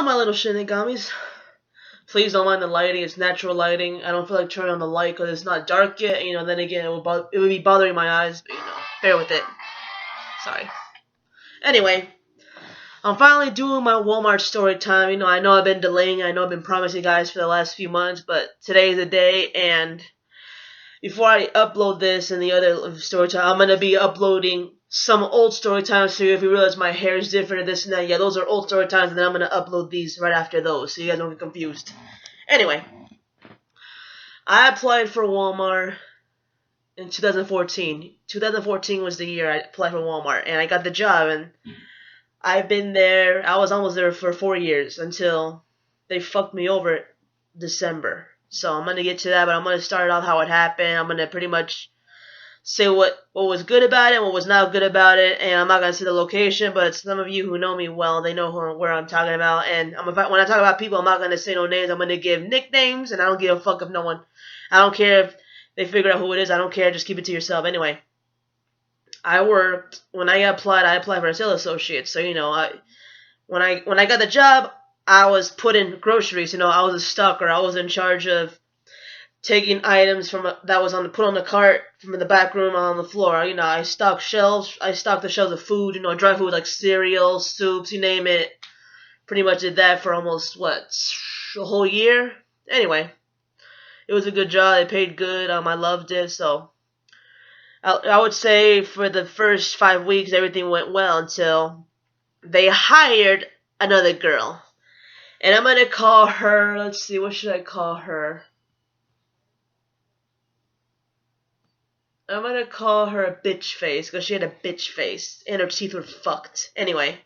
my little shinigamis. Please don't mind the lighting. It's natural lighting. I don't feel like turning on the light because it's not dark yet. Then again, it would be bothering my eyes. But, bear with it. Sorry. Anyway, I'm finally doing my Walmart story time. I know I've been delaying. I know I've been promising you guys for the last few months, but today is the day. And before I upload this and the other story time, I'm gonna be uploading some old story times so if you realize my hair is different and this and that. Yeah, those are old story times, and then I'm gonna upload these right after those so you guys don't get confused. Anyway, I applied for Walmart in 2014. 2014 was the year I applied for Walmart, and I got the job, and I've been there. I was almost there for 4 years until they fucked me over December. So I'm going to get to that, but I'm going to start off how it happened. I'm going to pretty much say what was good about it, what was not good about it, and I'm not going to say the location, but some of you who know me well, they know where I'm talking about. And when I talk about people, I'm not going to say no names. I'm going to give nicknames, and I don't give a fuck if no one. I don't care if they figure out who it is. I don't care. Just keep it to yourself. Anyway, when I applied for a sales associate. So when I got the job, I was put in groceries. I was a stocker. I was in charge of taking items that was put on the cart from the back room on the floor. I stocked shelves. I stocked the shelves of food. Dry food like cereal, soups, you name it. Pretty much did that for almost a whole year. Anyway, it was a good job. They paid good. I loved it. So I would say for the first 5 weeks everything went well until they hired another girl. And I'm going to call her, let's see, what should I call her? I'm going to call her a bitch face because she had a bitch face and her teeth were fucked. Anyway,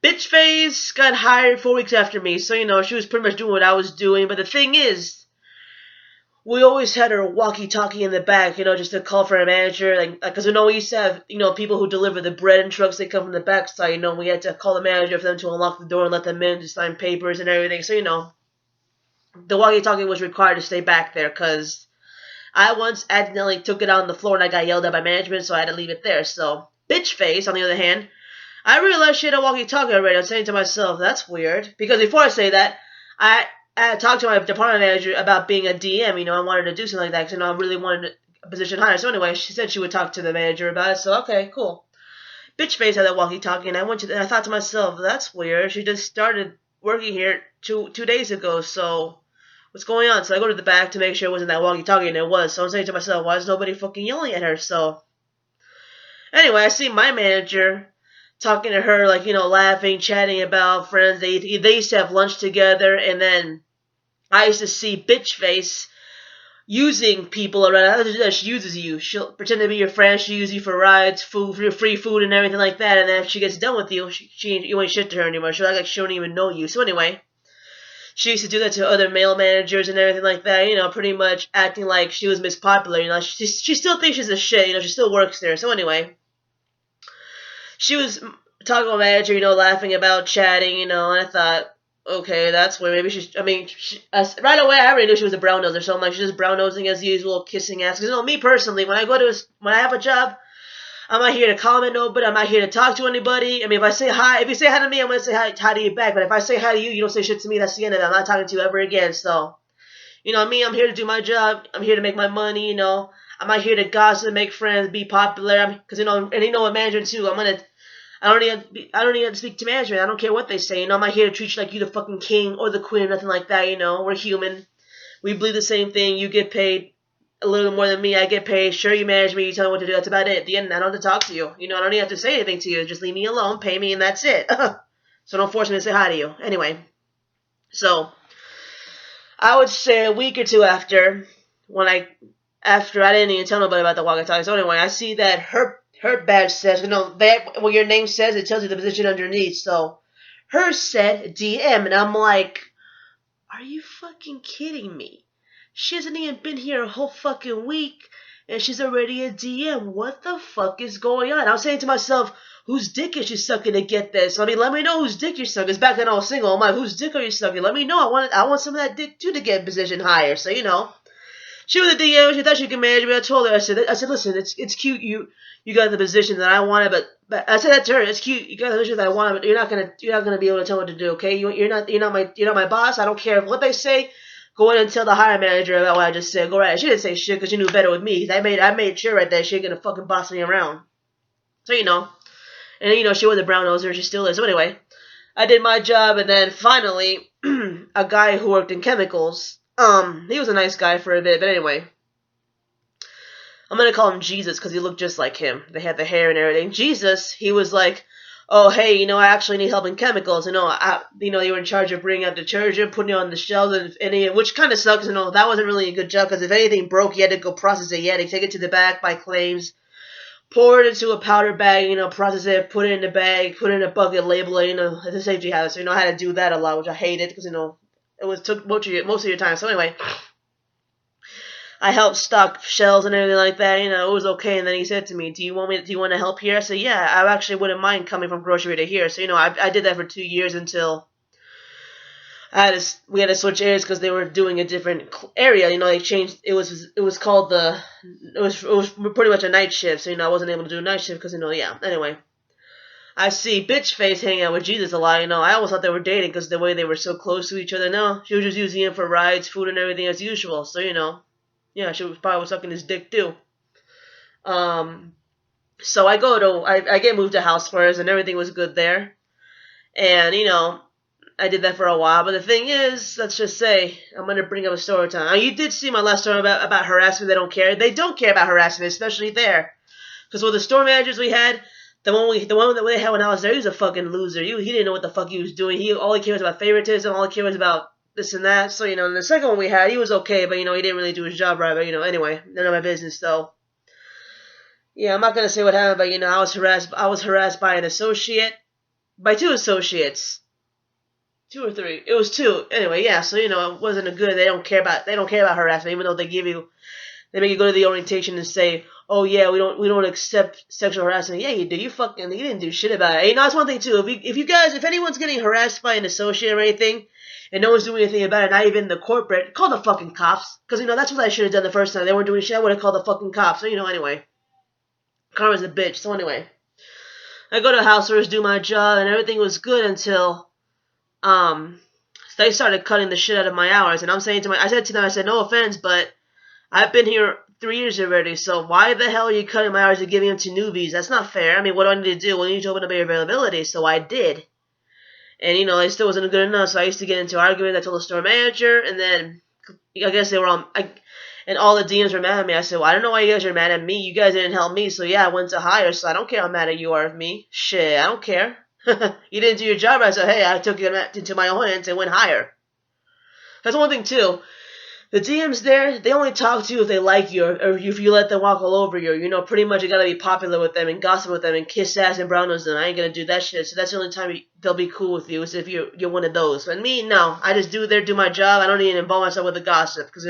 bitch face got hired 4 weeks after me. So, she was pretty much doing what I was doing. But the thing is, we always had her walkie-talkie in the back, just to call for a manager. Because we used to have, people who deliver the bread and trucks. They come from the back side, we had to call the manager for them to unlock the door and let them in to sign papers and everything. So, the walkie-talkie was required to stay back there because I once accidentally took it out on the floor and I got yelled at by management, so I had to leave it there. So, bitch face, on the other hand, I realized she had a walkie-talkie already. I'm saying to myself, that's weird. Because before I say that, I talked to my department manager about being a DM. I wanted to do something like that because, I really wanted a position higher. So anyway, she said she would talk to the manager about it. So, okay, cool. Bitch face had that walkie-talkie, and I thought to myself, that's weird. She just started working here two days ago, so what's going on? So I go to the back to make sure it wasn't that walkie-talkie, and it was. So I'm saying to myself, why is nobody fucking yelling at her? So anyway, I see my manager talking to her, laughing, chatting about friends. They used to have lunch together, and then I used to see bitch face using people around. She uses you. She'll pretend to be your friend. She'll use you for rides, food, free food, and everything like that. And then if she gets done with you, you ain't shit to her anymore. She'll act like she don't even know you. So anyway, she used to do that to other male managers and everything like that. Pretty much acting like she was Miss Popular. She still thinks she's a shit. She still works there. So anyway, she was talking to a manager, laughing about chatting, and I thought, okay, that's where maybe right away I already knew she was a brown noser, so I'm like, she's just brown nosing as usual, kissing ass. Because, me personally, when I have a job, I'm not here to comment nobody, I'm not here to talk to anybody. If you say hi to me, I'm going to say hi to you back, but if I say hi to you, you don't say shit to me, that's the end of it. I'm not talking to you ever again, so, me, I'm here to do my job, I'm here to make my money, I'm not here to gossip, make friends, be popular, because, and what manager too, I don't need to speak to management. I don't care what they say. I'm not here to treat you like you the fucking king or the queen or nothing like that. We're human. We believe the same thing. You get paid a little more than me. I get paid. Sure, you manage me. You tell me what to do. That's about it. At the end, I don't have to talk to you. I don't even have to say anything to you. Just leave me alone, pay me, and that's it. So don't force me to say hi to you. Anyway, so I would say a week or two after I didn't even tell nobody about the walkie-talkie. So anyway, I see that her badge says, what your name says, it tells you the position underneath. So hers said DM, and I'm like, are you fucking kidding me? She hasn't even been here a whole fucking week, and she's already a DM. What the fuck is going on? I was saying to myself, whose dick is she sucking to get this? Let me know whose dick you're sucking. Because back then I was single. I'm like, whose dick are you sucking? Let me know. I want some of that dick too to get a position higher. So, She was a DM. She thought she could manage me. I told her. I said, listen, it's cute. You got the position that I wanted, but I said that to her. It's cute. You got the position that I wanted, but you're not gonna be able to tell me what to do. Okay? You're not my boss. I don't care what they say. Go in and tell the hiring manager about what I just said. Go right. She didn't say shit because she knew better with me. I made sure right there she ain't gonna fucking boss me around. So and she was a brown noser. She still is. So anyway, I did my job, and then finally, a guy who worked in chemicals. He was a nice guy for a bit, but anyway. I'm gonna call him Jesus because he looked just like him. They had the hair and everything. Jesus, he was like, oh, hey, I actually need help in chemicals. You were in charge of bringing out detergent, putting it on the shelves, which kind of sucks. That wasn't really a good job because if anything broke, you had to go process it. You had to take it to the back by claims, pour it into a powder bag, process it, put it in the bag, put it in a bucket, label it, it's a safety hazard. So, I had to do that a lot, which I hated because, it took most of your time. So, anyway, I helped stock shelves and everything like that. It was okay. And then he said to me, do you want to help here? I said, yeah, I actually wouldn't mind coming from grocery to here. So, I did that for 2 years until we had to switch areas because they were doing a different area. They changed. It was called it was pretty much a night shift. So, I wasn't able to do a night shift because, yeah. Anyway, I see bitch face hanging out with Jesus a lot. I always thought they were dating because the way they were so close to each other. No, she was just using him for rides, food, and everything as usual. So, yeah, she was probably sucking his dick too. So I get moved to house first, and everything was good there. And, I did that for a while. But the thing is, let's just say, I'm going to bring up a story time. Now, you did see my last story about harassment. They don't care. They don't care about harassment, especially there. Because with the store managers we had, the one that we had when I was there, he was a fucking loser. He didn't know what the fuck he was doing. All he cared was about favoritism. All he cared was about this and that. So, and the second one we had, he was okay, but, he didn't really do his job right. But, anyway, none of my business, though. Yeah, I'm not going to say what happened, but, I was harassed by an associate, by 2 associates. 2 or 3. It was 2. Anyway, yeah, so, it wasn't a good, they don't care about harassment, even though they make you go to the orientation and say, oh, yeah, we don't accept sexual harassment. Yeah, you do. You didn't do shit about it. That's one thing, too. If anyone's getting harassed by an associate or anything, and no one's doing anything about it, not even the corporate, call the fucking cops. Because, that's what I should have done the first time. They weren't doing shit. I would have called the fucking cops. So, anyway. Karma's a bitch. So, anyway. I go to house first, do my job, and everything was good until, they started cutting the shit out of my hours. And I said to them, no offense, but I've been here 3 years already, so why the hell are you cutting my hours and giving them to newbies? That's not fair. I mean, what do I need to do? Well, you need to open up your availability, so I did. And, it still wasn't good enough, so I used to get into argument. I told the store manager, and then I guess they were and all the DMs were mad at me. I said, well, I don't know why you guys are mad at me. You guys didn't help me, so yeah, I went to hire, so I don't care how mad at you are of me. Shit, I don't care. You didn't do your job. I said, hey, I took it into my own hands and went higher. That's one thing, too. The DMs there, they only talk to you if they like you or if you let them walk all over you. Pretty much you gotta be popular with them and gossip with them and kiss ass and brown nose them. I ain't gonna do that shit. So that's the only time they'll be cool with you is if you're one of those. But me, no. I just do my job. I don't even involve myself with the gossip because,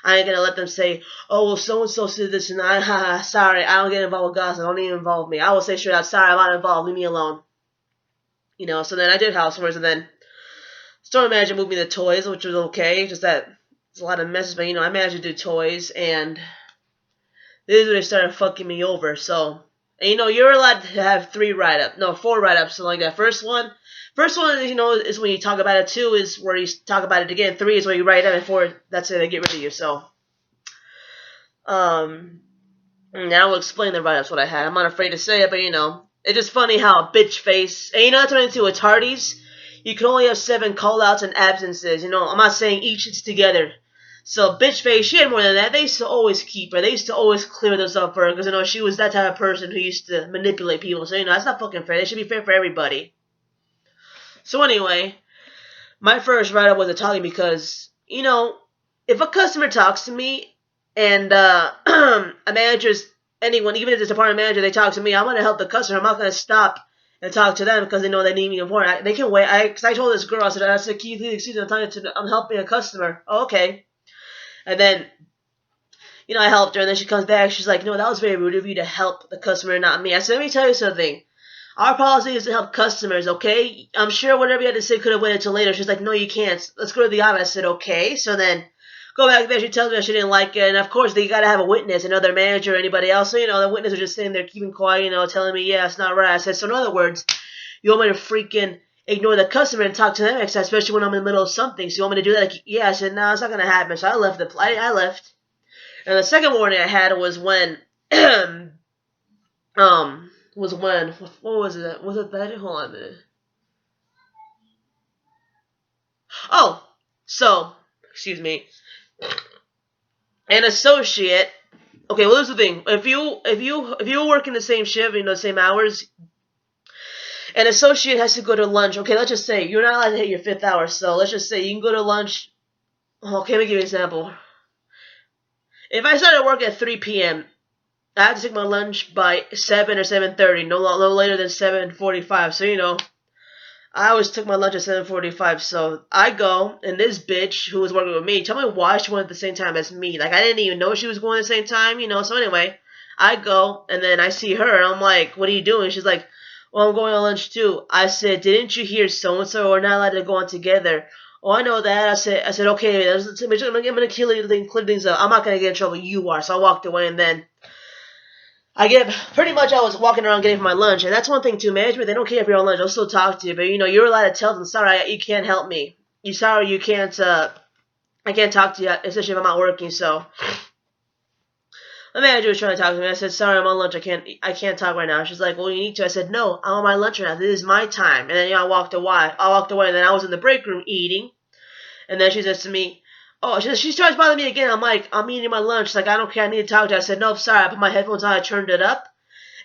I ain't gonna let them say, oh, well, so-and-so said this and that. Sorry, I don't get involved with gossip. Don't even involve me. I will say straight out, sorry, I'm not involved. Leave me alone. So then I did housewares and then store manager moved me to toys, which was okay. Just that it's a lot of messes, but I managed to do toys, and this is when they started fucking me over. So, and you're allowed to have 4 write-ups. So like that first one is when you talk about it. 2 is where you talk about it again. 3 is where you write it, and 4, that's it. They get rid of you. So, now I'll explain the write-ups what I had. I'm not afraid to say it, but it's just funny how a bitch face. And that's what I do with Hardee's. You can only have 7 call-outs and absences. I'm not saying each, it's together. So, bitch face, she had more than that. They used to always keep her. They used to always clear those up for her because, she was that type of person who used to manipulate people. So, that's not fucking fair. They should be fair for everybody. So, anyway, my first write-up was a talking because, if a customer talks to me and a manager's, anyone, even if it's a department manager, they talk to me, I'm going to help the customer. I'm not going to stop and talk to them because they know they need me important. They can wait. Because I told this girl, I said, Keith, excuse me, I'm helping a customer. Oh, okay. And then, I helped her, and then she comes back. She's like, no, that was very rude of you to help the customer, not me. I said, let me tell you something. Our policy is to help customers, okay? I'm sure whatever you had to say could have waited till later. She's like, no, you can't. Let's go to the office. I said, okay. So then Go back there. She tells me that she didn't like it, and of course they gotta have a witness, another manager or anybody else. So the witness was just sitting there keeping quiet, telling me, yeah, it's not right. I said, so in other words, you want me to freaking ignore the customer and talk to them next time, especially when I'm in the middle of something. So you want me to do that? Like, yeah, I said, no, it's not gonna happen. So I left I left. And the second warning I had was when what was it? Was it that? Hold on a minute. Oh, so excuse me, an associate. Okay, well, here's the thing. If you work in the same shift, the same hours, an associate has to go to lunch. Okay, let's just say you're not allowed to hit your 5th hour. So let's just say you can go to lunch. Okay, let me give you an example. If I started work at 3 p.m., I have to take my lunch by 7 or 7:30, no later than 7:45. So I always took my lunch at 7:45. So I go, and this bitch who was working with me, tell me why she went at the same time as me. Like, I didn't even know she was going at the same time, So anyway, I go, and then I see her, and I'm like, what are you doing? She's like, well, I'm going on lunch too. I said, didn't you hear so-and-so? We're not allowed to go on together. Oh, I know that. I said, okay, I'm going to clear things up. I'm not going to get in trouble. You are. So I walked away, and then pretty much I was walking around getting my lunch, and that's one thing too. Management, they don't care if you're on lunch; they'll still talk to you. But you're allowed to tell them, "Sorry, you can't help me. You can't. I can't talk to you, especially if I'm not working." So the manager was trying to talk to me. I said, "Sorry, I'm on lunch. I can't talk right now." She's like, "Well, you need to." I said, "No, I'm on my lunch right now. This is my time." And then I walked away. And then I was in the break room eating, and then she says to me, "Oh," she tries to bother me again. I'm like, "I'm eating my lunch." She's like, "I don't care. I need to talk to you." I said, "No, I'm sorry. I put my headphones on. I turned it up."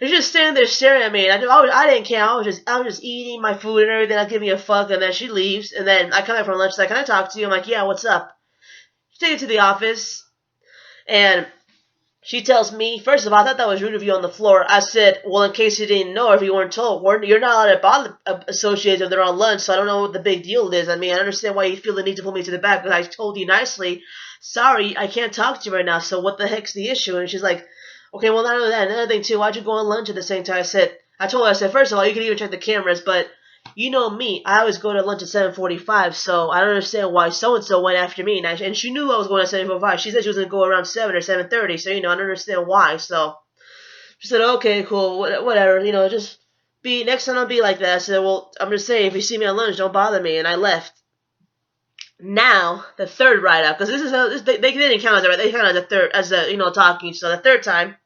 And she's just standing there staring at me. And I didn't care. I was just eating my food and everything. Not giving a fuck. And then she leaves. And then I come back from lunch. She's like, "Can I talk to you?" I'm like, "Yeah, what's up?" She takes it to the office, and she tells me, first of all, I thought that was rude of you on the floor. I said, well, in case you didn't know or if you weren't told, you're not allowed to bother associates if they're on lunch, so I don't know what the big deal is. I mean, I understand why you feel the need to pull me to the back, because I told you nicely, sorry, I can't talk to you right now, so what the heck's the issue? And she's like, okay, well, not only that, another thing, too, why'd you go on lunch at the same time? I told her, first of all, you can even check the cameras, but you know me, I always go to lunch at 7:45, so I don't understand why so-and-so went after me. And she knew I was going at 7:45. She said she was going to go around 7 or 7:30, so, I don't understand why. So she said, okay, cool, whatever, just next time I'll be like that. I said, well, I'm just saying, if you see me on lunch, don't bother me. And I left. Now, the third write-up, because they didn't count as a, they counted as a third, talking. So the third time,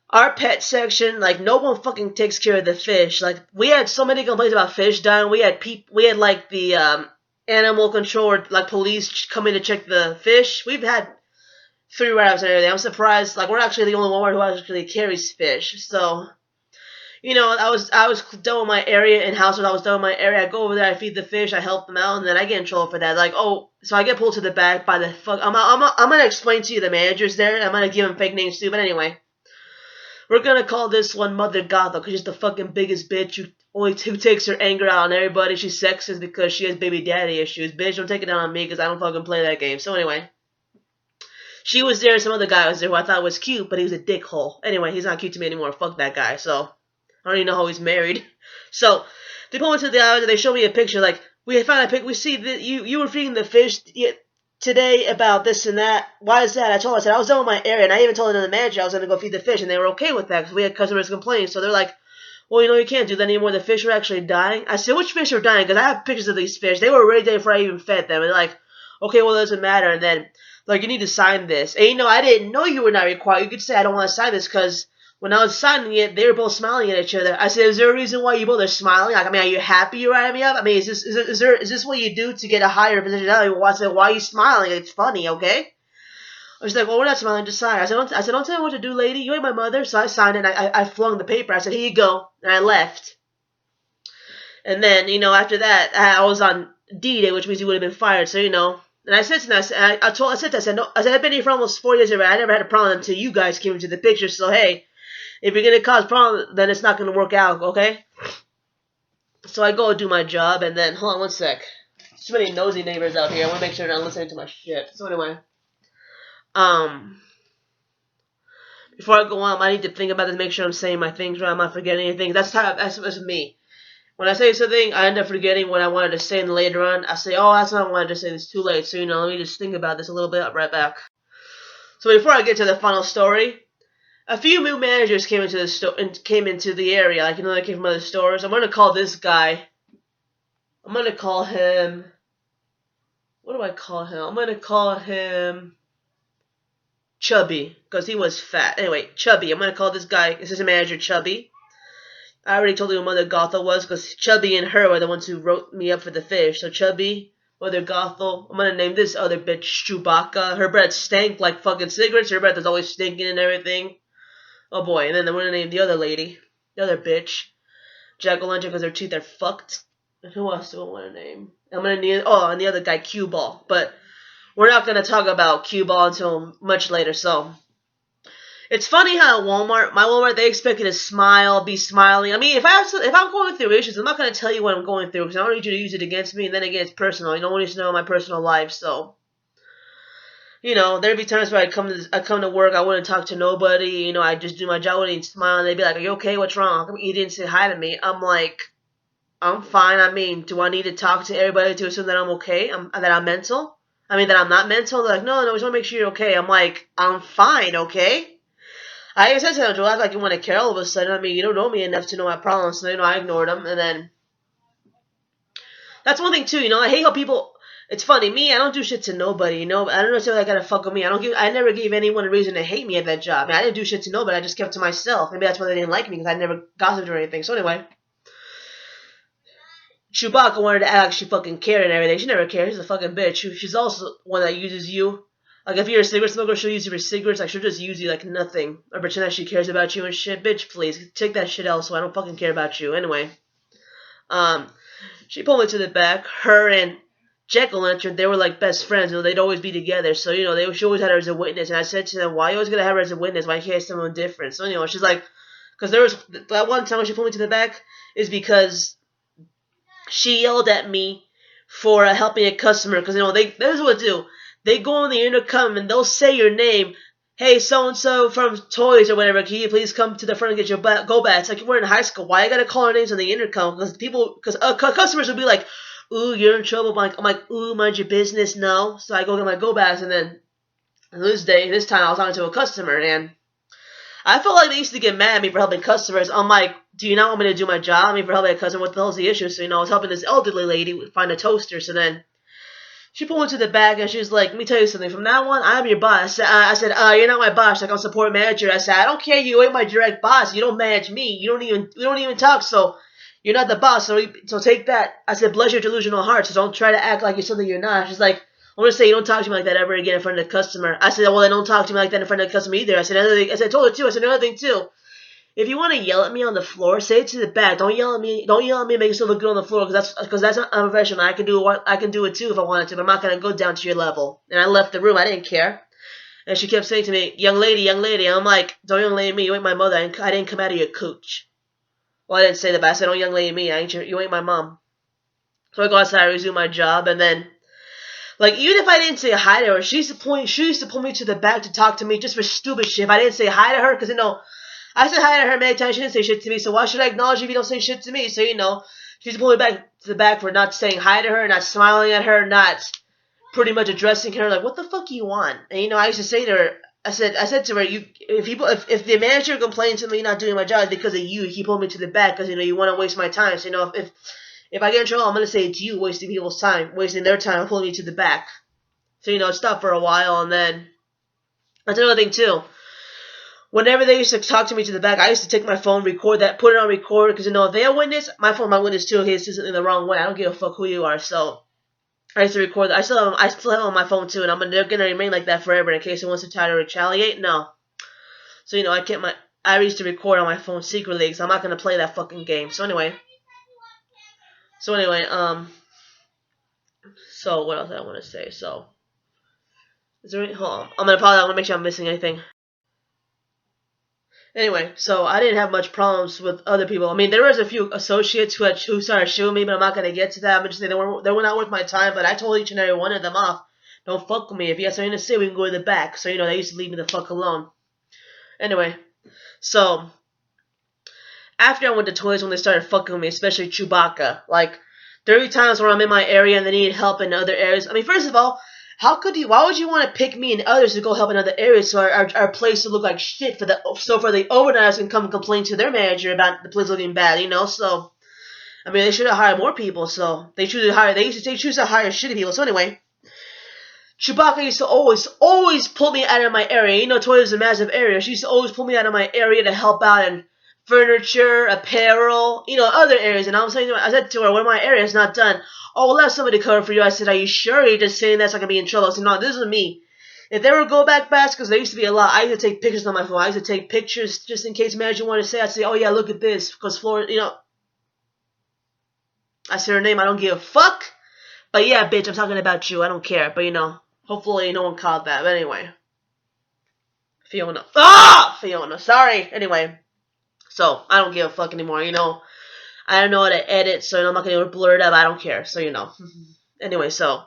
our pet section, like, no one fucking takes care of the fish. Like, we had so many complaints about fish dying. We had like the animal control or like police coming to check the fish. We've had 3 write-ups and everything. I'm surprised. Like, we're actually the only one who actually carries fish. So, I was done with my area in house. When I was done with my area, I go over there, I feed the fish, I help them out, and then I get in trouble for that. Like, oh, so I get pulled to the back by the fuck. I'm gonna explain to you the managers there. I'm gonna give them fake names too. But anyway. We're gonna call this one Mother Gothel because she's the fucking biggest bitch who takes her anger out on everybody. She's sexist because she has baby daddy issues. Bitch, don't take it down on me because I don't fucking play that game. So anyway, she was there. Some other guy was there who I thought was cute, but he was a dickhole. Anyway, he's not cute to me anymore. Fuck that guy. So I don't even know how he's married. So they pull into the island and they show me a picture. Like, we found a pic. We see that you were feeding the fish today about this and that. Why is that? I said I was done with my area, and I even told the manager I was going to go feed the fish, and they were okay with that because we had customers complaining. So they're like, well, you can't do that anymore. The fish are actually dying. I said, which fish are dying? Because I have pictures of these fish. They were already dead before I even fed them. And they're like, okay, well, it doesn't matter. And then, like, you need to sign this. And, I didn't know you were not required. You could say, I don't want to sign this because when I was signing it, they were both smiling at each other. I said, is there a reason why you both are smiling? Like, I mean, are you happy you're writing me up? I mean, is this what you do to get a higher position? I said, why are you smiling? It's funny, okay? I was like, well, we're not smiling, just sign. I said, don't tell me what to do, lady. You ain't my mother. So I signed it, and I flung the paper. I said, here you go. And I left. And then, after that, I was on D-Day, which means you would have been fired. So, and I said to them, I said, no, I've been here for almost 4 years already. I never had a problem until you guys came into the picture. So, hey, if you're going to cause problems, then it's not going to work out, okay? So I go do my job, and then, hold on one sec. There's too many nosy neighbors out here. I want to make sure they're not listening to my shit. So anyway, before I go on, I need to think about this, make sure I'm saying my things right, I'm not forgetting anything. That's me. when I say something, I end up forgetting what I wanted to say, and later on, I say, oh, that's not what I wanted to say, it's too late, so, let me just think about this a little bit, I'll be right back. So before I get to the final story, a few new managers came into the area, like, they came from other stores. I'm gonna call this guy, I'm gonna call him, what do I call him? I'm gonna call him Chubby, because he was fat. Anyway, Chubby, I'm gonna call this guy, this is a manager, Chubby. I already told you who Mother Gothel was, because Chubby and her were the ones who wrote me up for the fish. So Chubby, Mother Gothel, I'm gonna name this other bitch Chewbacca. Her breath stank like fucking cigarettes. Her breath is always stinking and everything. Oh boy, and then I'm gonna name the other lady, the other bitch, Jack-o'-lantern, because her teeth are fucked. And who else do I want to name? I'm gonna name, and the other guy, Q-Ball. But we're not gonna talk about Q-Ball until much later, so. It's funny how my Walmart, they expect you to smile, be smiling. I mean, if I'm going through issues, I'm not going to tell you what I'm going through because I don't need you to use it against me, and then again, it's personal. You don't want to know my personal life, so. There'd be times where I come to work, I wouldn't talk to nobody, I just do my job, I wouldn't smile, and they'd be like, are you okay, what's wrong? How come you didn't say hi to me? I'm like, I'm fine, I mean, do I need to talk to everybody to assume that I'm okay, that I'm mental? I mean, that I'm not mental? They're like, no, we just want to make sure you're okay. I'm like, I'm fine, okay? I said to them, do I act like you want to care all of a sudden? I mean, you don't know me enough to know my problems, so, I ignored them, and then, that's one thing, too, I hate how people, it's funny, me, I don't do shit to nobody, I don't know if they gotta fuck with me, I never gave anyone a reason to hate me at that job, I didn't do shit to nobody, I just kept to myself, maybe that's why they didn't like me, because I never gossiped or anything, so anyway, Chewbacca wanted to act like she fucking cared and everything, she never cared, she's a fucking bitch, she's also one that uses you. Like, if you're a cigarette smoker, she'll use you for cigarettes. Like, she'll just use you like nothing. Or pretend that she cares about you and shit. Bitch, please. Take that shit elsewhere. I don't fucking care about you. Anyway. She pulled me to the back. Her and Jack-o'-lantern, they were like best friends. They'd always be together. So, she always had her as a witness. And I said to them, why are you always going to have her as a witness? Why can't you have someone different? So, she's like, because there was, that one time when she pulled me to the back is because she yelled at me for helping a customer. Because, this is what they do. They go on the intercom and they'll say your name. Hey, so-and-so from Toys or whatever, can you please come to the front and get your go back? It's like we're in high school. Why I gotta call our names on the intercom? Because customers will be like, ooh, you're in trouble. I'm like, ooh, mind your business, no. So I go get my go backs, and then this time I was talking to a customer, and I felt like they used to get mad at me for helping customers. I'm like, do you not want me to do my job? I mean, for helping a customer, what the hell's the issue? So, I was helping this elderly lady find a toaster, so then she pulled into the back and she was like, let me tell you something. From now on, I'm your boss. I said, you're not my boss. Like, I'm support manager. I said, I don't care. You ain't my direct boss. You don't manage me. We don't even talk. So you're not the boss. So take that. I said, bless your delusional heart. So don't try to act like you're something you're not. She's like, I'm going to say you don't talk to me like that ever again in front of the customer. I said, well, then don't talk to me like that in front of the customer either. I said, I told her too. I said, another thing too. If you want to yell at me on the floor, say it to the back. Don't yell at me. Don't yell at me and make yourself look good on the floor because that's not unprofessional. I can do it too if I wanted to, but I'm not gonna go down to your level. And I left the room. I didn't care. And she kept saying to me, young lady. And I'm like, don't young lady me. You ain't my mother. I didn't come out of your cooch. Well, I didn't say that, but I said, don't young lady me. You ain't my mom. So I go outside, I resume my job, and then, like, even if I didn't say hi to her, she used to pull me to the back to talk to me just for stupid shit. If I didn't say hi to her, because I said hi to her many times. She didn't say shit to me, so why should I acknowledge if you don't say shit to me? So, she's pulling me back to the back for not saying hi to her, not smiling at her, not pretty much addressing her. Like, what the fuck you want? And, I used to say to her, I said to her, if the manager complains to me not doing my job, it's because of you. He pulled me to the back because, you want to waste my time. So, if I get in trouble, I'm going to say it's you wasting people's time, wasting their time, pulling me to the back. So, it stopped for a while, and then, that's another thing, too. Whenever they used to talk to me to the back, I used to take my phone, record that, put it on record, because, if they're a witness, my phone, my witness too, in case it's something the wrong way. I don't give a fuck who you are, so I used to record that. I still have it on my phone too, and they're going to remain like that forever in case it wants to try to retaliate. No. So, I used to record on my phone secretly, because I'm not going to play that fucking game. So anyway, so what else did I want to say? So, is there any, hold on. I'm going to make sure I'm missing anything. Anyway, so I didn't have much problems with other people. I mean, there was a few associates who started shooing me, but I'm not going to get to that. I'm just saying they were not worth my time, but I told each and every one of them off. Don't fuck with me. If you have something to say, we can go in the back. So, they used to leave me the fuck alone. Anyway, so after I went to toys when they started fucking with me, especially Chewbacca. Like, there were times where I'm in my area and they needed help in other areas. I mean, first of all, why would you want to pick me and others to go help in other areas so our place would look like shit for the overnighters can come and complain to their manager about the place looking bad, you know? So, I mean, they should have hired more people, so they choose to hire shitty people. So anyway, Chewbacca used to always pull me out of my area. You know, Toys is a massive area. She used to always pull me out of my area to help out in furniture, apparel, you know, other areas. And I said to her, when my area is not done, oh, we'll have somebody cover for you. I said, are you sure? You're just saying that so I can be in trouble. I said, no, this is me. If there were go back baskets, because there used to be a lot, I used to take pictures on my phone. I used to take pictures just in case manager wanted to say, I'd say, oh yeah, look at this. Because Florida, you know, I said her name, I don't give a fuck. But yeah, bitch, I'm talking about you. I don't care. But you know, hopefully no one caught that. But anyway. Fiona. Fiona. Sorry. Anyway. So, I don't give a fuck anymore, you know. I don't know how to edit, so I'm not going to blur it up. I don't care. So, you know. Anyway, so.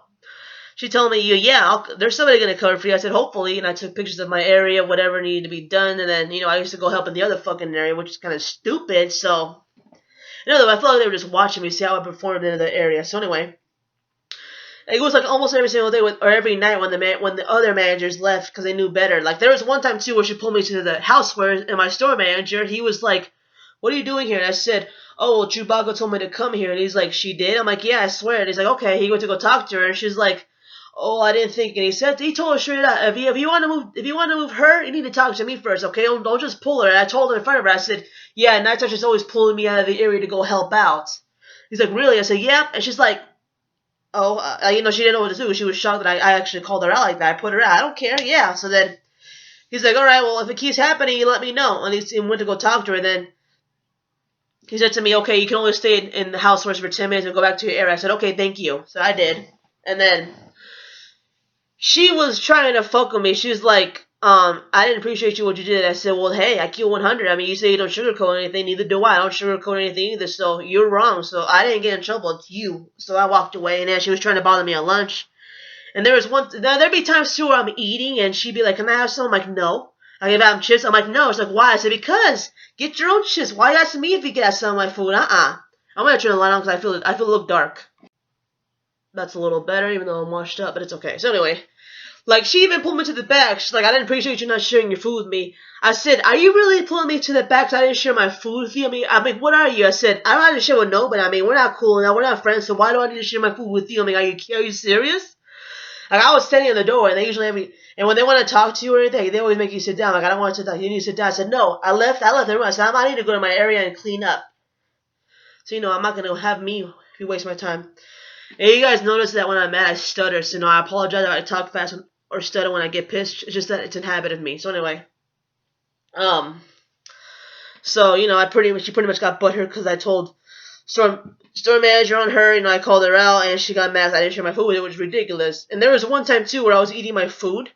She told me, yeah, there's somebody going to cover for you. I said, hopefully. And I took pictures of my area, whatever needed to be done. And then, you know, I used to go help in the other fucking area, which is kind of stupid. So, you know, I felt like they were just watching me see how I performed in the area. So, anyway. It was like almost every single day or every night when the other managers left because they knew better. Like there was one time too where she pulled me to the house and my store manager, he was like, "What are you doing here?" And I said, "Oh, well, Chewbacca told me to come here." And he's like, "She did?" I'm like, "Yeah, I swear." And he's like, "Okay." He went to go talk to her, and she's like, "Oh, I didn't think." And he told her straight out, if you want to move her, you need to talk to me first, okay? Don't just pull her. And I told her in front of her, I said, "Yeah, Night Touch is always pulling me out of the area to go help out." He's like, "Really?" I said, "Yeah." And she's like, oh, you know, she didn't know what to do. She was shocked that I actually called her out like that. I put her out. I don't care. Yeah. So then he's like, all right, well, if it keeps happening, you let me know. And he went to go talk to her. And then he said to me, okay, you can only stay in the house first for 10 minutes and go back to your area. I said, okay, thank you. So I did. And then she was trying to fuck with me. She was like, I didn't appreciate what you did. I said, well, hey, I kill 100. I mean, you say you don't sugarcoat anything, neither do I. I don't sugarcoat anything either, so you're wrong. So I didn't get in trouble. It's you. So I walked away, and then she was trying to bother me on lunch. And there'd be times too where I'm eating, and she'd be like, can I have some? I'm like, no. I give out chips. I'm like, no. She's like, why? I said, because. Get your own chips. Why you asking me if you can have some of my food? I'm going to turn the light on because I feel a little dark. That's a little better, even though I'm washed up, but it's okay. So anyway. Like, she even pulled me to the back. She's like, I didn't appreciate you not sharing your food with me. I said, are you really pulling me to the back because I didn't share my food with you? I mean, what are you? I said, I don't have to share with nobody. I mean, we're not cool now. We're not friends, so why do I need to share my food with you? I mean, are you serious? Like, I was standing in the door, and they usually have me, and when they want to talk to you or anything, they always make you sit down. Like, I don't want to sit down. You need to sit down. I said, no. I left the room. I said, I need to go to my area and clean up. So, you know, I'm not going to have me if you waste my time. And you guys notice that when I'm mad, I stutter. So, no, I apologize if I talk fast or stutter when I get pissed. It's just that it's a habit of me. So anyway, so you know, she pretty much got butthurt because I told store manager on her. You know, I called her out and she got mad. I didn't share my food with her, which was ridiculous. And there was one time too where I was eating my food,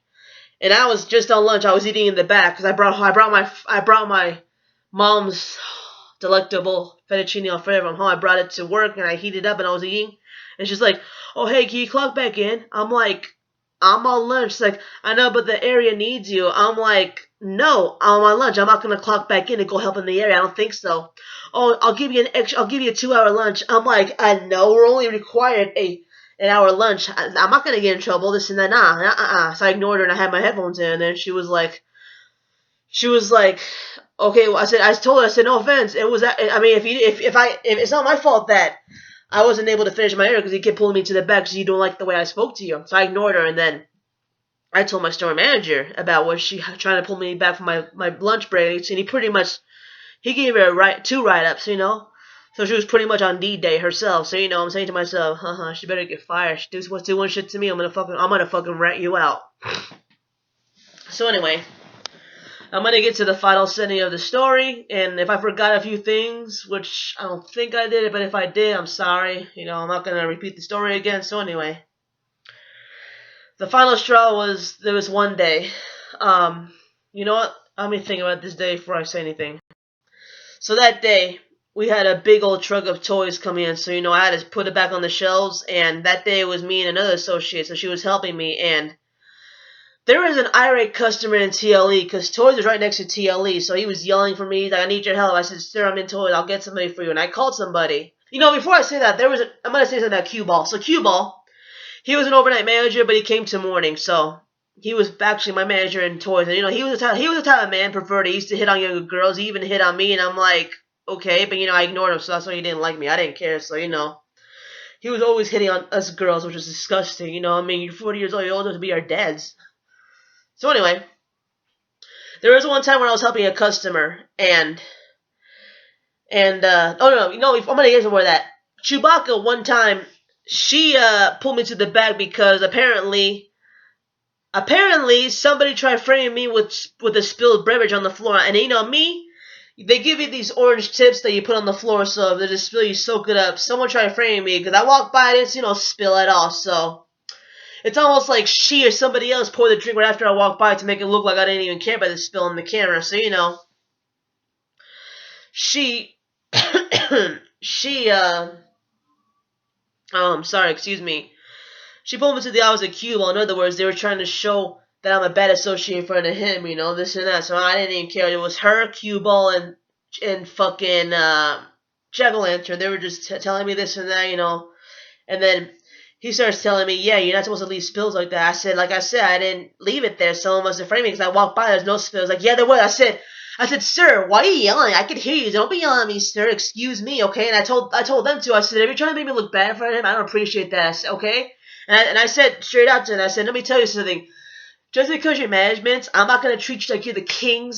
and I was just on lunch. I was eating in the back because I brought my mom's delectable fettuccine alfredo from home. I brought it to work and I heated it up and I was eating. And she's like, "Oh hey, can you clock back in?" I'm like, I'm on lunch. She's like, I know, but the area needs you. I'm like, no, I'm on lunch. I'm not gonna clock back in and go help in the area. I don't think so. Oh, I'll give you a 2-hour lunch. I'm like, I know, we're only required an hour lunch. I'm not gonna get in trouble. This and that. Nah. So I ignored her and I had my headphones in. And then she was like, okay. Well, I told her, I said, no offense. It was, I mean, if it's not my fault that I wasn't able to finish my area because he kept pulling me to the back because you don't like the way I spoke to you. So I ignored her, and then I told my store manager about what she trying to pull me back from my lunch break, and he gave her 2 write-ups, you know. So she was pretty much on D-Day herself. So you know, I'm saying to myself, she better get fired. She does doing shit to me. I'm gonna fucking rat you out. So anyway. I'm going to get to the final setting of the story, and if I forgot a few things, which I don't think I did, but if I did, I'm sorry. You know, I'm not going to repeat the story again, so anyway. The final straw was, there was one day. You know what? Let me think about this day before I say anything. So that day, we had a big old truck of toys come in, so you know, I had to put it back on the shelves, and that day it was me and another associate, so she was helping me, and there was an irate customer in TLE because Toys was right next to TLE, so he was yelling for me. He's like, I need your help. I said, sir, I'm in Toys. I'll get somebody for you. And I called somebody. Before I say that, I'm going to say something about Cue Ball. So Cue Ball, he was an overnight manager, but he came to morning, so he was actually my manager in Toys. And, he was the type of man preferred. He used to hit on younger girls. He even hit on me, and I'm like, okay, but, I ignored him, so that's why he didn't like me. I didn't care, so, he was always hitting on us girls, which was disgusting. You're 40 years old, you're old enough to be our dads. So anyway, there was one time when I was helping a customer, and I'm gonna get more of that. Chewbacca, one time, she pulled me to the back because apparently somebody tried framing me with a spilled beverage on the floor, and me, they give you these orange tips that you put on the floor, so if there's a spill, you soak it up. Someone tried framing me because I walked by, I didn't see no spill at all, so it's almost like she or somebody else poured the drink right after I walked by to make it look like I didn't even care about the spill in the camera. So, she, she, excuse me. She pulled me to the opposite cube. Well, in other words, they were trying to show that I'm a bad associate in front of him, this and that. So I didn't even care. It was her, cue ball, and fucking, jack-o'-lantern. They were just telling me this and that, and then he starts telling me, yeah, you're not supposed to leave spills like that. I said, I didn't leave it there. Someone must have framed me because I walked by. There's no spills. Like, yeah, there was. I said, sir, why are you yelling? I could hear you. Don't be yelling at me, sir. Excuse me, okay? And I told them to. I said, if you're trying to make me look bad in front of him, I don't appreciate that, okay? And I said straight out to him, I said, let me tell you something. Just because you're management, I'm not going to treat you like you're the king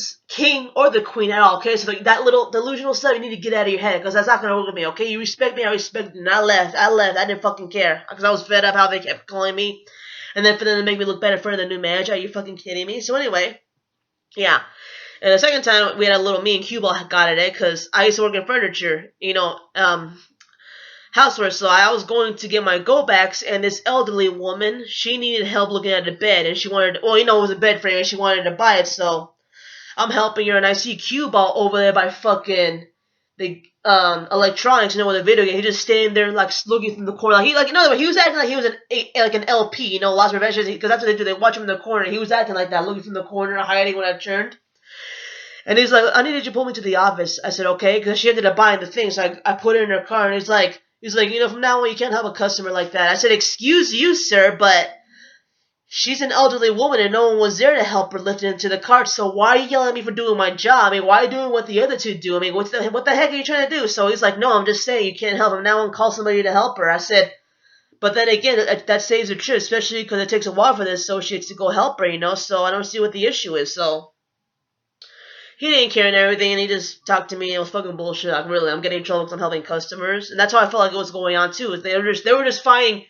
or the queen at all, okay? So that little delusional stuff, you need to get out of your head, because that's not going to work with me, okay? You respect me, I respect you, and I left. I didn't fucking care, because I was fed up how they kept calling me, and then for them to make me look bad in front of the new manager, are you fucking kidding me? So anyway, yeah. And the second time, we had a little, me and Cuba got at it, because I used to work in furniture, housework, so I was going to get my go-backs, and this elderly woman, she needed help looking at the bed, and she wanted, it was a bed frame, and she wanted to buy it, so I'm helping her, and I see Q-Ball over there by fucking the electronics, with a video game. He just standing there, looking from the corner. In other words, he was acting like he was an LP, Lost Revenge, because that's what they do. They watch him in the corner. He was acting like that, looking from the corner, hiding when I turned. And he's like, I needed you to pull me to the office. I said, okay, because she ended up buying the thing, so I put it in her car, and he's like, from now on, you can't help a customer like that. I said, excuse you, sir, but she's an elderly woman, and no one was there to help her lift it into the cart, so why are you yelling at me for doing my job? Why are you doing what the other two do? What the heck are you trying to do? So he's like, no, I'm just saying, you can't help him. Now on, call somebody to help her. I said, but then again, that saves her trip, especially because it takes a while for the associates to go help her, so I don't see what the issue is, so he didn't care and everything, and he just talked to me. It was fucking bullshit. I'm getting in trouble because I'm helping customers, and that's how I felt like it was going on too. They were just finding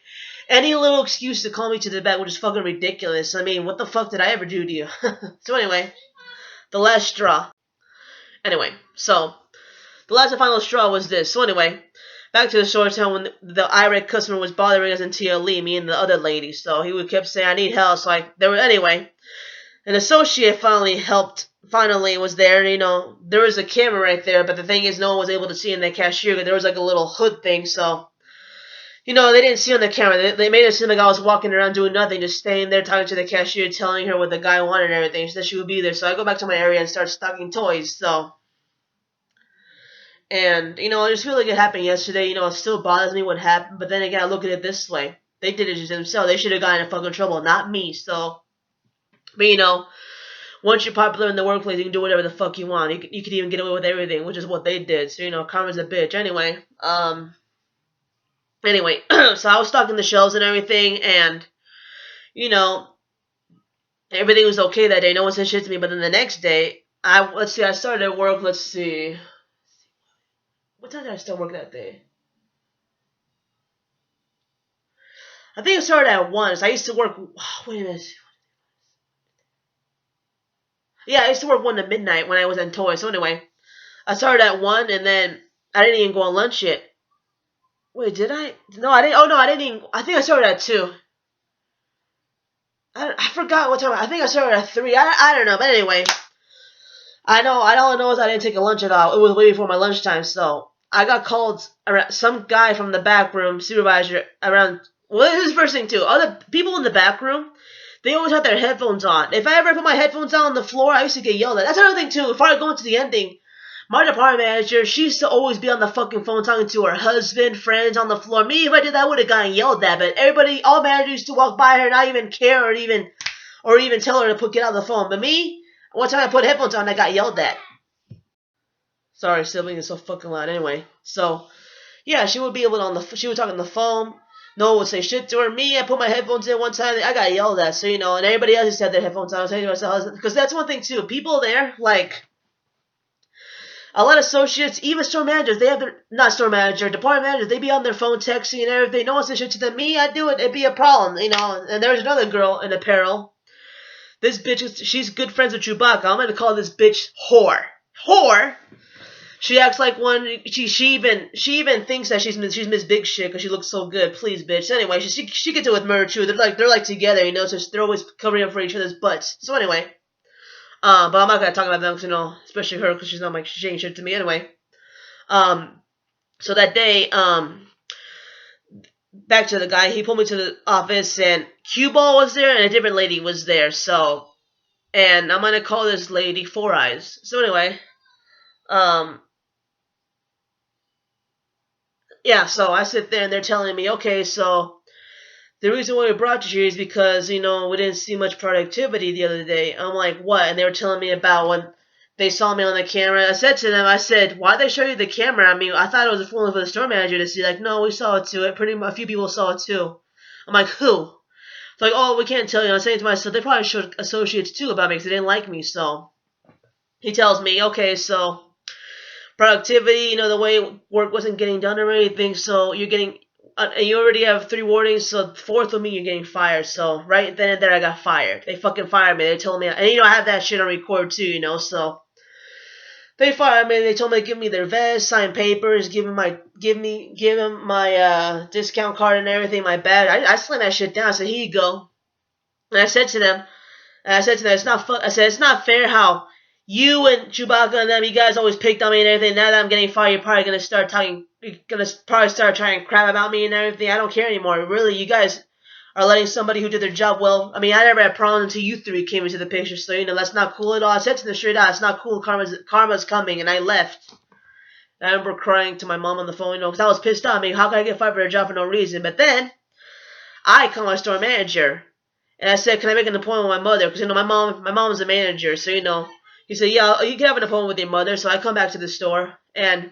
any little excuse to call me to the back, which is fucking ridiculous. What the fuck did I ever do to you? So anyway, the last straw. Anyway, so the last and final straw was this. So anyway, back to the Storytime when the irate customer was bothering us in TLE, me and the other lady. So he would kept saying, I need help. So anyway, an associate finally was there, and, there was a camera right there, but the thing is, no one was able to see in the cashier, because there was, a little hood thing, so, they didn't see on the camera. They made it seem like I was walking around doing nothing, just staying there talking to the cashier, telling her what the guy wanted and everything. She said she would be there, so I go back to my area and start stocking toys, so, and, I just feel like it happened yesterday, it still bothers me what happened, but then again, I look at it this way. They did it just themselves. They should have gotten in fucking trouble, not me, so, but, once you're popular in the workplace, you can do whatever the fuck you want. You could even get away with everything, which is what they did. So, karma's a bitch. Anyway, so I was stocking the shelves and everything, and, everything was okay that day. No one said shit to me, but then the next day, I started at work, what time did I start work that day? I think I started at 1, so I used to work, wait a minute. Yeah, I used to work 1 to midnight when I was in toys. So anyway, I started at 1, and then I didn't even go on lunch yet. Wait, did I? No, I didn't. Oh, no, I didn't even. I think I started at 2. I forgot what time. I think I started at 3. I don't know. But anyway, all I know is I didn't take a lunch at all. It was way before my lunchtime, so I got called. Some guy from the back room, supervisor, around. Well, this is the first thing, too. Other people in the back room, they always have their headphones on. If I ever put my headphones on the floor, I used to get yelled at. That's another thing too. Before I go into the ending, my department manager, she used to always be on the fucking phone talking to her husband, friends on the floor. Me, if I did that, I would have gotten yelled at. But everybody, all managers used to walk by her, not even care or even tell her to get out of the phone. But me, one time I put headphones on, I got yelled at. Sorry, sibling is so fucking loud. Anyway, so yeah, she would be able to she would talk on the phone. No one would say shit to her. Me, I put my headphones in one time, I got yelled at. So and everybody else just had their headphones on. I was saying to myself, because that's one thing too. People there, like a lot of associates, even store managers, they have not store manager, department managers, they be on their phone texting and everything. No one says shit to them. Me, I do it. It'd be a problem, And there's another girl in apparel. This bitch, she's good friends with Chewbacca. I'm gonna call this bitch whore. Whore. She acts like one. She even thinks that she's Miss Big Shit because she looks so good. Please, bitch. Anyway, she gets it with Murder too. They're like together, So they're always covering up for each other's butts. So anyway, but I'm not gonna talk about them because especially her because she's not like she's saying shit to me anyway. So that day, back to the guy. He pulled me to the office and Cue Ball was there and a different lady was there. So, and I'm gonna call this lady Four Eyes. So anyway, yeah, so I sit there and they're telling me, okay, so the reason why we brought you here is because, we didn't see much productivity the other day. I'm like, what? And they were telling me about when they saw me on the camera. I said to them, why'd they show you the camera? I mean, I thought it was a fool for the store manager to see. Like, no, we saw it too. Pretty much a few people saw it too. I'm like, who? It's like, oh, we can't tell you. I'm saying to myself, they probably showed associates too about me because they didn't like me. So he tells me, okay, so productivity, the way work wasn't getting done or anything, so you're getting, you already have 3 warnings, so the fourth will mean you're getting fired. So right then and there, I got fired. They fucking fired me. They told me, and I have that shit on record too, so they fired me. They told me to give me their vest, sign papers, give them my discount card and everything, my badge. I slammed that shit down. I said, here you go. And I said to them, it's not fair how you and Chewbacca and them, you guys always picked on me and everything. Now that I'm getting fired, you're probably gonna start talking crap about me and everything. I don't care anymore. Really, you guys are letting somebody who did their job well. I mean, I never had problems until you 3 came into the picture. So that's not cool at all. I said to them straight out, it's not cool. Karma's coming, and I left. I remember crying to my mom on the phone, because I was pissed off. I mean, how can I get fired for a job for no reason? But then I called my store manager. And I said, can I make an appointment with my mother? Because, my mom's a manager. So, he said, yeah, you can have an appointment with your mother. So I come back to the store. And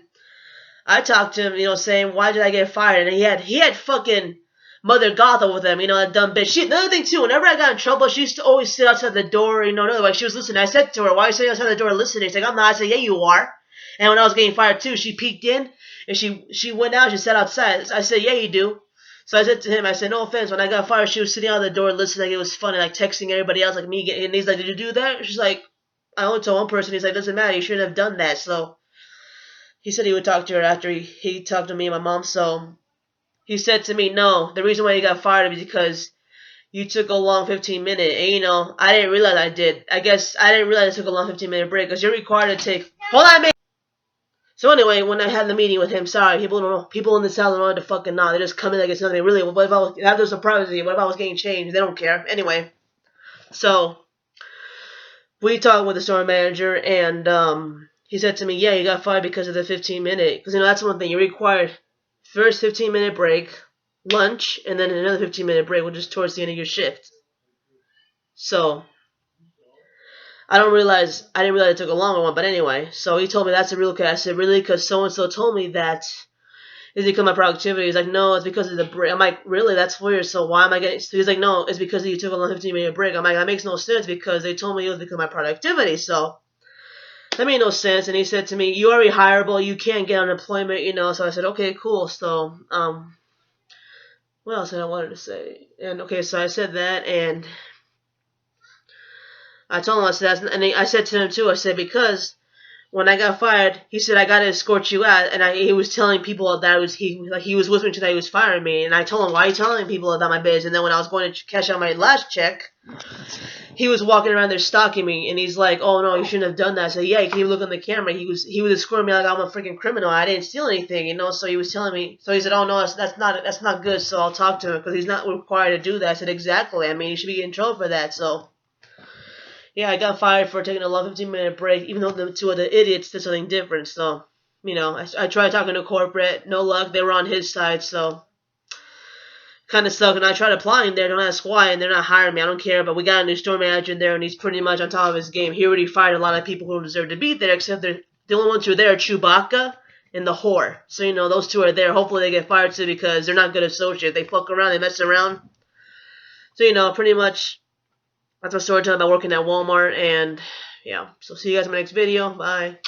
I talked to him, saying, why did I get fired? And he had fucking Mother Gothel with him, that dumb bitch. Another thing, too, whenever I got in trouble, she used to always sit outside the door, like she was listening. I said to her, why are you sitting outside the door listening? She's like, I'm not. I said, yeah, you are. And when I was getting fired, too, she peeked in. And she went out. She sat outside. I said, yeah, you do. So I said to him, no offense, when I got fired, she was sitting out the door listening like it was funny, like texting everybody else, like me, and he's like, did you do that? She's like, I only told one person. He's like, doesn't matter, you shouldn't have done that. So he said he would talk to her after he talked to me and my mom. So he said to me, no, the reason why you got fired is because you took a long 15-minute, and I didn't realize I did. I guess I didn't realize I took a long 15-minute break, because you're required to take, hold on, man. So anyway, when I had the meeting with him, sorry, people don't know. People in this town don't know to fucking know. They just come in like it's nothing. Really, what if I was, have their privacy? What if I was getting changed? They don't care. Anyway, so we talked with the store manager, and he said to me, yeah, you got fired because of the 15-minute. Because, that's one thing. You're required first 15-minute break, lunch, and then another 15-minute break, which is towards the end of your shift. So I didn't realize it took a longer one, but anyway. So he told me that's a real case. I said, really? Because so-and-so told me that it's because of my productivity. He's like, no, it's because of the break. I'm like, really? That's weird. So why am I getting... So he's like, no, it's because you took a long 15-minute break. I'm like, that makes no sense because they told me it was because of my productivity. So that made no sense. And he said to me, you're rehireable. You can't get unemployment, So I said, okay, cool. So, what else did I wanted to say? And okay, so I said that, and I told him, I said to him too, I said, because when I got fired, he said I gotta escort you out, and he was telling people that he was whispering to that he was firing me, and I told him, why are you telling people about my biz? And then when I was going to cash out my last check, he was walking around there stalking me, and he's like, oh no, you shouldn't have done that. I said, yeah, you can even look on the camera. He was escorting me like I'm a freaking criminal. I didn't steal anything, you know. So he was telling me. So he said, oh no, that's not good. So I'll talk to him because he's not required to do that. I said, exactly. I mean, you should be in trouble for that. So yeah, I got fired for taking a long 15-minute break, even though the two other idiots did something different. So, I tried talking to corporate, no luck. They were on his side, so kind of sucked. And I tried applying there, don't ask why, and they're not hiring me. I don't care, but we got a new store manager in there, and he's pretty much on top of his game. He already fired a lot of people who don't deserve to be there, except the only ones who are there are Chewbacca and the whore. So, those two are there. Hopefully they get fired too because they're not good associates. They fuck around, they mess around. So, pretty much that's my story time about working at Walmart, and yeah. So see you guys in my next video. Bye.